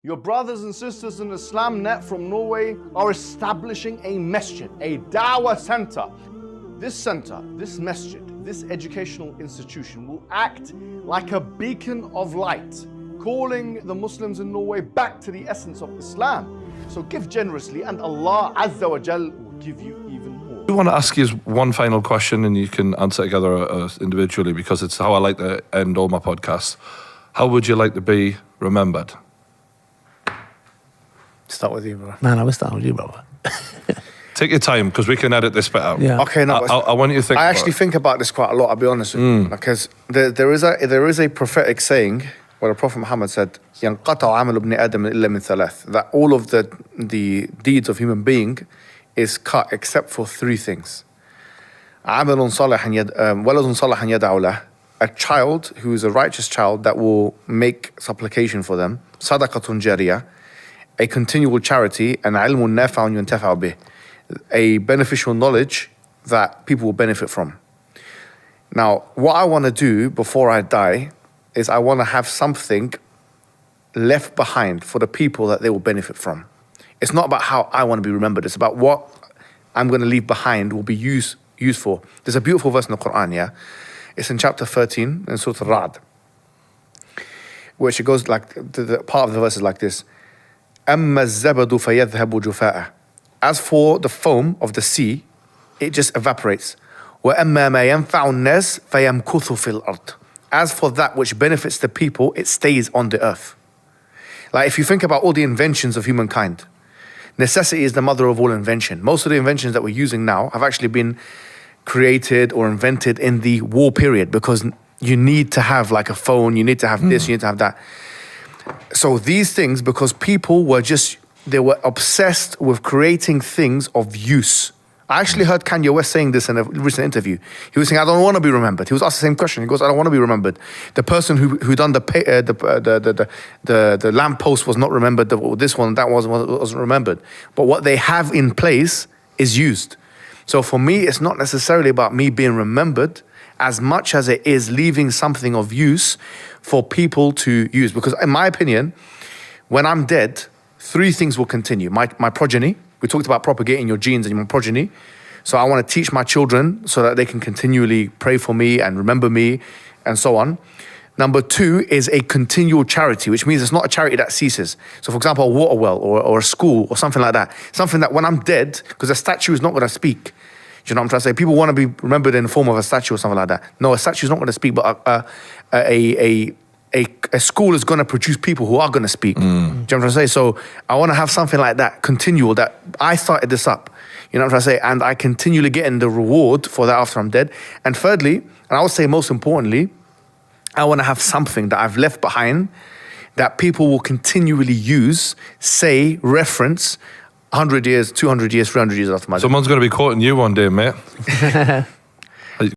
Your brothers and sisters in Islam Net from Norway are establishing a masjid, a dawah center. This masjid, this educational institution will act like a beacon of light, calling the Muslims in Norway back to the essence of Islam. So give generously and Allah Azza wa Jal will give you even more. I want to ask you one final question and you can answer together individually because it's how I like to end all my podcasts. How would you like to be remembered? Start with you, bro. Man, I was starting with you, brother. Take your time because we can edit this bit out. Yeah. Okay, no. I want you to think. I actually think about this quite a lot. I'll be honest with you, because there is a prophetic saying where the Prophet Muhammad said, "Yanqata amal ibn Adam illa min thalath," that all of the deeds of human being is cut except for three things. Amalun salihan waladun salihan yad'u lah, a child who is a righteous child that will make supplication for them. Sadaqatun jariyah, a continual charity, and ilmun nafa'un yuntafa'u bih, a beneficial knowledge that people will benefit from. Now, what I want to do before I die is I want to have something left behind for the people that they will benefit from. It's not about how I want to be remembered. It's about what I'm going to leave behind will be used for. There's a beautiful verse in the Quran, yeah? It's in chapter 13 in Surah Al-Ra'd, which it goes like, the part of the verse is like this. أَمَّا الزَّبَدُ فَيَذْهَبُ جُفَاءً. As for the foam of the sea, it just evaporates. وَأَمَّا مَا يَنْفَعُ النَّاسِ فَيَمْكُثُ فِي الْأَرْضِ. As for that which benefits the people, it stays on the earth. Like if you think about all the inventions of humankind, necessity is the mother of all invention. Most of the inventions that we're using now have actually been created or invented in the war period because you need to have like a phone, you need to have this, you need to have that. So these things, because people were they were obsessed with creating things of use. I actually heard Kanye West saying this in a recent interview. He was saying, I don't want to be remembered. He was asked the same question. He goes, I don't want to be remembered. The person who done the lamppost was not remembered. This one, that wasn't remembered. But what they have in place is used. So for me, it's not necessarily about me being remembered as much as it is leaving something of use for people to use. Because in my opinion, when I'm dead, three things will continue. My progeny. We talked about propagating your genes and your progeny. So I want to teach my children so that they can continually pray for me and remember me and so on. Number two is a continual charity, which means it's not a charity that ceases. So for example, a water well or a school or something like that. Something that when I'm dead, because a statue is not going to speak. Do you know what I'm trying to say? People want to be remembered in the form of a statue or something like that. No, a statue is not going to speak, but a school is going to produce people who are going to speak. Do you know what I'm trying to say? So I want to have something like that, continual, that I started this up. You know what I'm trying to say? And I continually get in the reward for that after I'm dead. And thirdly, and I would say most importantly, I want to have something that I've left behind that people will continually use, say, reference 100 years, 200 years, 300 years after my death. Someone's going to be quoting you one day, mate.